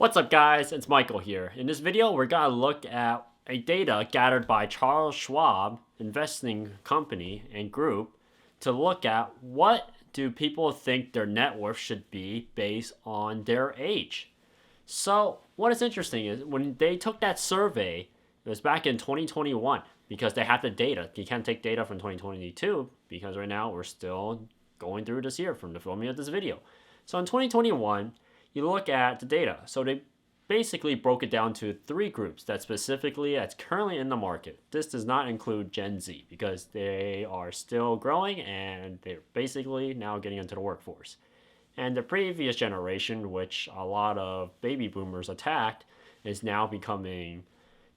What's up guys, it's Michael here. In this video, we're gonna look at a data gathered by Charles Schwab investing company and group to look at what do people think their net worth should be based on their age. So what is interesting is when they took that survey, it was back in 2021 because they have the data. You can't take data from 2022 because right now we're still going through this year from the filming of this video. So in 2021, you look at the data. So they basically broke it down to three groups that specifically that's currently in the market. This does not include Gen Z because they are still growing and they're basically now getting into the workforce. And the previous generation, which a lot of baby boomers attacked, is now becoming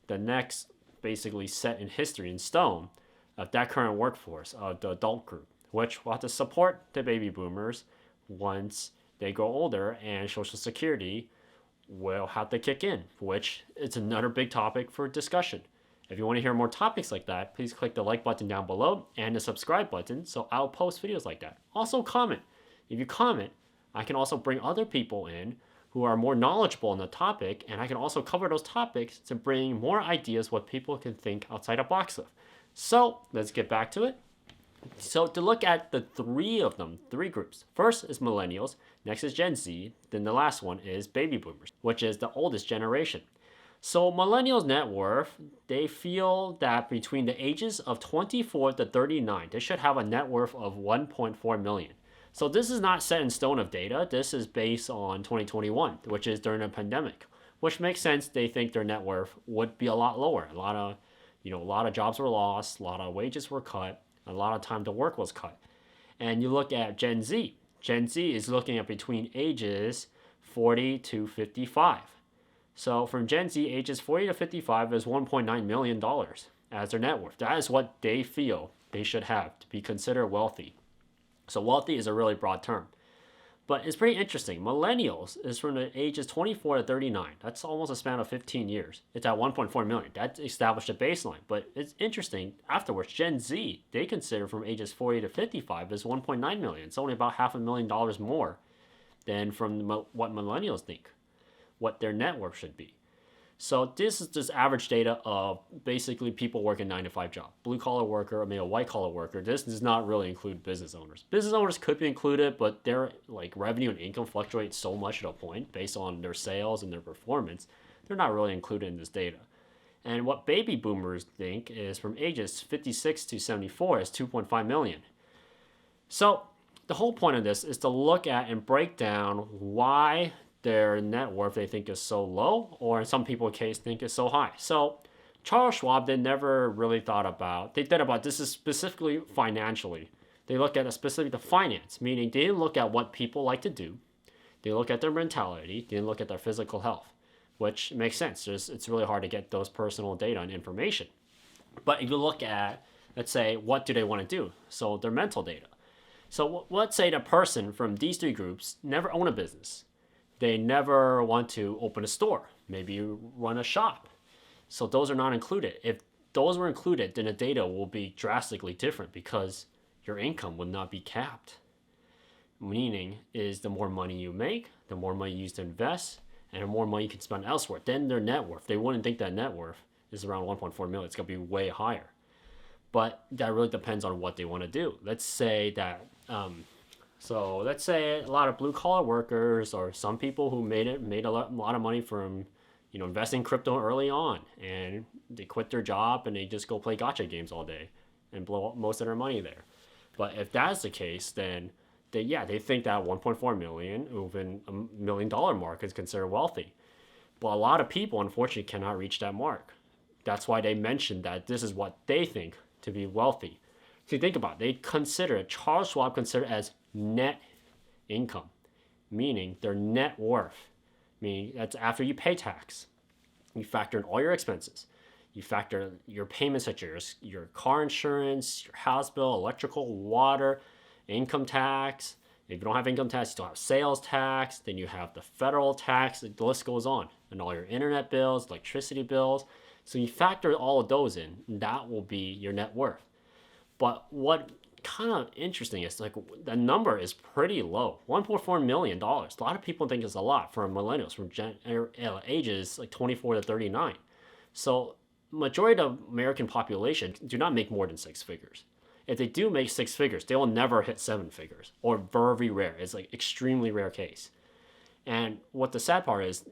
the next basically set in history in stone of that current workforce of the adult group, which will have to support the baby boomers once they grow older and Social Security will have to kick in, which is another big topic for discussion. If you want to hear more topics like that, please click the like button down below and the subscribe button so I'll post videos like that. Also comment. If you comment, I can also bring other people in who are more knowledgeable on the topic, and I can also cover those topics to bring more ideas what people can think outside the box of. So let's get back to it. So to look at the three groups. First is millennials, next is Gen Z, then the last one is baby boomers, which is the oldest generation. So millennials' net worth, they feel that between the ages of 24 to 39, they should have a net worth of 1.4 million. So this is not set in stone of data. This is based on 2021, which is during a pandemic, which makes sense. They think their net worth would be a lot lower. A lot of jobs were lost, a lot of wages were cut, a lot of time to work was cut. And you look at Gen Z. Gen Z is looking at between ages 40 to 55. So from Gen Z, ages 40 to 55 is $1.9 million as their net worth. That is what they feel they should have to be considered wealthy. So wealthy is a really broad term. But it's pretty interesting. Millennials is from the ages 24 to 39. That's almost a span of 15 years. It's at 1.4 million. That established a baseline. But it's interesting, afterwards, Gen Z, they consider from ages 40 to 55 as 1.9 million. It's only about $500,000 more than from what millennials think, what their net worth should be. So this is just average data of basically people working 9-to-5 job. Blue collar worker, I mean a white collar worker. This does not really include business owners. Business owners could be included, but their revenue and income fluctuate so much at a point based on their sales and their performance. They're not really included in this data. And what baby boomers think is from ages 56 to 74 is 2.5 million. So the whole point of this is to look at and break down why their net worth they think is so low, or in some people's case think is so high. So Charles Schwab, they never really thought about, this is specifically financially. They look at the finance, meaning they didn't look at what people like to do. They look at their mentality, they didn't look at their physical health, which makes sense. It's really hard to get those personal data and information. But if you look at, let's say, what do they want to do? So their mental data. So let's say the person from these three groups never own a business. They never want to open a store, maybe run a shop. So those are not included. If those were included, then the data will be drastically different because your income would not be capped. Meaning is the more money you make, the more money you use to invest, and the more money you can spend elsewhere. Then their net worth, they wouldn't think that net worth is around 1.4 million. It's going to be way higher. But that really depends on what they want to do. Let's say that let's say a lot of blue collar workers or some people who made a lot of money from investing in crypto early on, and they quit their job and they just go play gacha games all day and blow up most of their money there. But if that's the case, then they think that 1.4 million, even $1 million mark is considered wealthy. But a lot of people unfortunately cannot reach that mark. That's why they mentioned that this is what they think to be wealthy. So think about it. Charles Schwab considered as net income, meaning their net worth, meaning that's after you pay tax. You factor in all your expenses. You factor your payments such as your car insurance, your house bill, electrical, water, income tax. If you don't have income tax, you still have sales tax. Then you have the federal tax. The list goes on. And all your internet bills, electricity bills. So you factor all of those in. And that will be your net worth. But what kind of interesting is like the number is pretty low, $1.4 million. A lot of people think it's a lot for millennials from ages like 24 to 39. So majority of the American population do not make more than six figures. If they do make six figures, they will never hit seven figures, or very rare. It's like extremely rare case. And what the sad part is,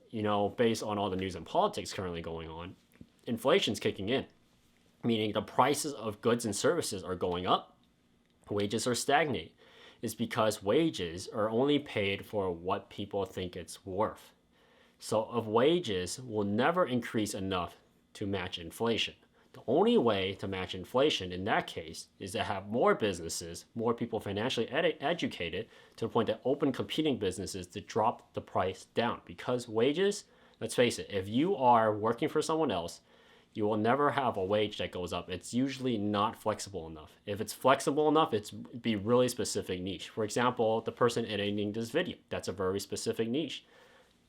based on all the news and politics currently going on, inflation's kicking in, meaning the prices of goods and services are going up, wages are stagnating. It's because wages are only paid for what people think it's worth. So if wages will never increase enough to match inflation. The only way to match inflation in that case is to have more businesses, more people financially educated to the point that open competing businesses to drop the price down. Because wages, let's face it, if you are working for someone else, you will never have a wage that goes up. It's usually not flexible enough. If it's flexible enough, it's be really specific niche. For example, the person editing this video, that's a very specific niche.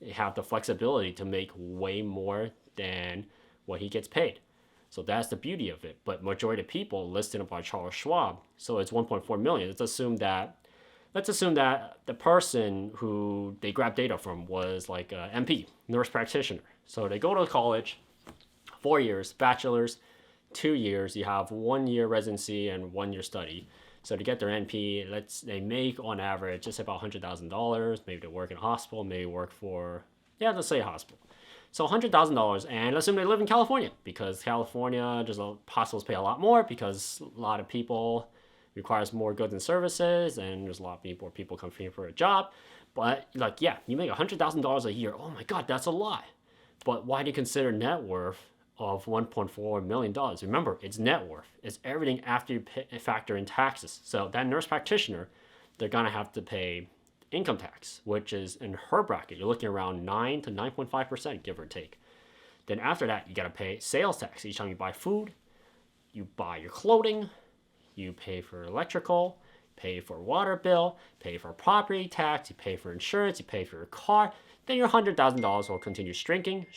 They have the flexibility to make way more than what he gets paid. So that's the beauty of it. But majority of people listed by Charles Schwab, so it's 1.4 million. Let's assume that the person who they grabbed data from was like a MP, nurse practitioner. So they go to college, 4 years, bachelor's, 2 years. You have 1 year residency and 1 year study. So to get their NP, they make on average just about $100,000. Maybe they work in a hospital, maybe work for, let's say a hospital. So $100,000, and assume they live in California, because California, hospitals pay a lot more because a lot of people requires more goods and services, and there's a lot more people competing for a job. But you make $100,000 a year. Oh my God, that's a lot. But why do you consider net worth of $1.4 million? Remember, it's net worth. It's everything after you factor in taxes. So that nurse practitioner, they're gonna have to pay income tax, which is in her bracket, you're looking around 9 to 9.5%, give or take. Then after that, you got to pay sales tax each time you buy food, you buy your clothing, you pay for electrical, pay for water bill, pay for property tax, you pay for insurance, you pay for your car. Then your $100,000 will continue shrinking,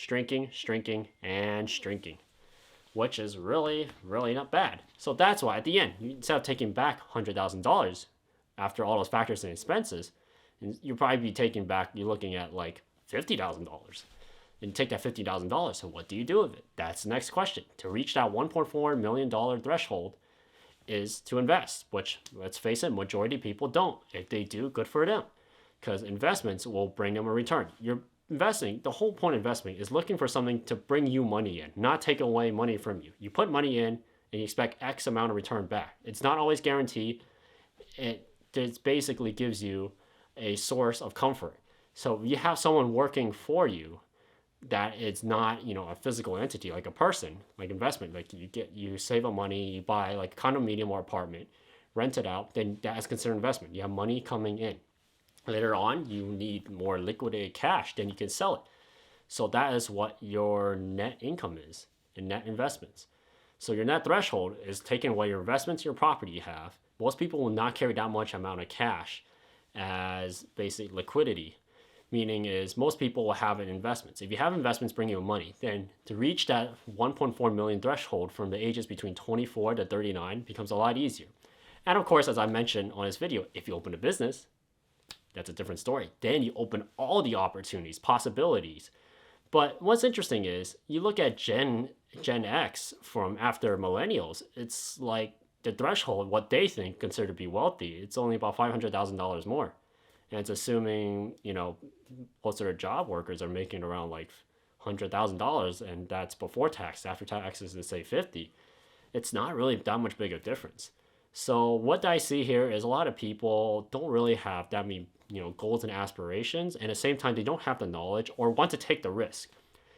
which is really, really not bad. So that's why at the end, instead of taking back $100,000 after all those factors and expenses, and you'll probably be taking back, you're looking at like $50,000. And take that $50,000, so what do you do with it? That's the next question. To reach that $1.4 million threshold is to invest, which, let's face it, majority of people don't. If they do, good for them, because investments will bring them a return. You're investing, the whole point of investing is looking for something to bring you money in, not take away money from you. You put money in and you expect X amount of return back. It's not always guaranteed. It basically gives you a source of comfort. So you have someone working for you that it's not, a physical entity, like a person, like investment, like you save up money, you buy like a condominium or apartment, rent it out, then that is considered investment. You have money coming in. Later on, you need more liquidated cash, then you can sell it. So that is what your net income is in net investments. So your net threshold is taking away your investments, your property you have. Most people will not carry that much amount of cash as basic liquidity, meaning is most people will have investments. If you have investments bringing you money, then to reach that 1.4 million threshold from the ages between 24 to 39 becomes a lot easier. And of course, as I mentioned on this video, if you open a business, that's a different story. Then you open all the opportunities, possibilities. But what's interesting is you look at Gen X from after millennials, it's like the threshold, what they think considered to be wealthy, it's only about $500,000 more. And it's assuming, most of their job workers are making around like $100,000, and that's before tax. After taxes, they say 50. It's not really that much big of a difference. So what I see here is a lot of people don't really have that many, goals and aspirations, and at the same time, they don't have the knowledge or want to take the risk.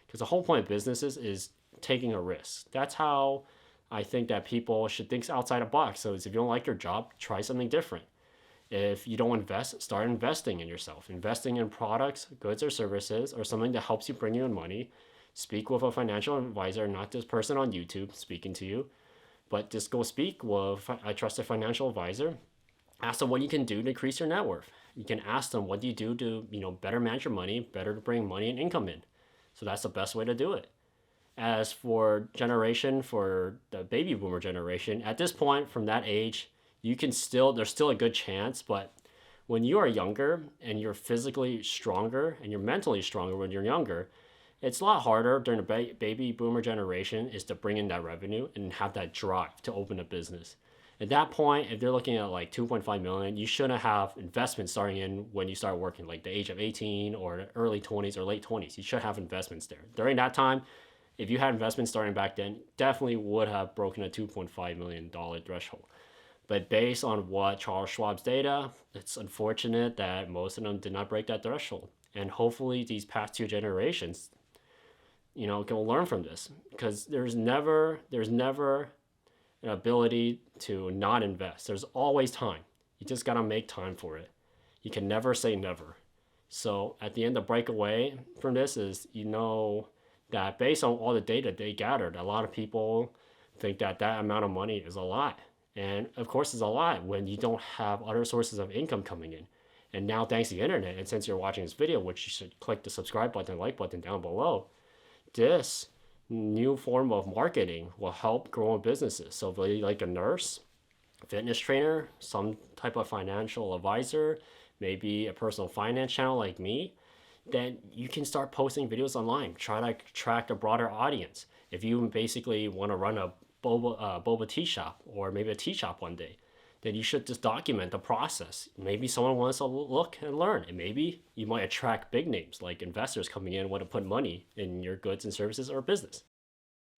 Because the whole point of businesses is taking a risk. That's how I think that people should think outside the box. So if you don't like your job, try something different. If you don't invest, start investing in yourself. Investing in products, goods, or services, or something that helps you bring you in money. Speak with a financial advisor, not this person on YouTube speaking to you, but just go speak with a trusted financial advisor. Ask them what you can do to increase your net worth. You can ask them what do you do to better manage your money, better to bring money and income in. So that's the best way to do it. As for the baby boomer generation, at this point, from that age, there's still a good chance, but when you are younger and you're physically stronger and you're mentally stronger when you're younger, it's a lot harder during the baby boomer generation is to bring in that revenue and have that drive to open a business. At that point, if they're looking at like 2.5 million, you shouldn't have investments starting in when you start working, like the age of 18 or early 20s or late 20s. You should have investments there. During that time, if you had investments starting back then, definitely would have broken a $2.5 million threshold. But based on what Charles Schwab's data, it's unfortunate that most of them did not break that threshold. And hopefully these past two generations, can learn from this, because there's never an ability to not invest. There's always time. You just gotta make time for it. You can never say never. So at the end, the breakaway from this is, that based on all the data they gathered, a lot of people think that that amount of money is a lot. And of course, it's a lot when you don't have other sources of income coming in. And now, thanks to the internet, and since you're watching this video, which you should click the subscribe button and like button down below, this new form of marketing will help growing businesses. So, if you're like a nurse, fitness trainer, some type of financial advisor, maybe a personal finance channel like me, then you can start posting videos online. Try to attract a broader audience. If you basically want to run a boba tea shop or maybe a tea shop one day, then you should just document the process. Maybe someone wants to look and learn, and maybe you might attract big names like investors coming in and want to put money in your goods and services or business.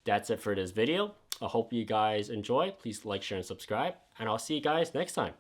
That's it for this video. I hope you guys enjoy. Please like, share, and subscribe, and I'll see you guys next time.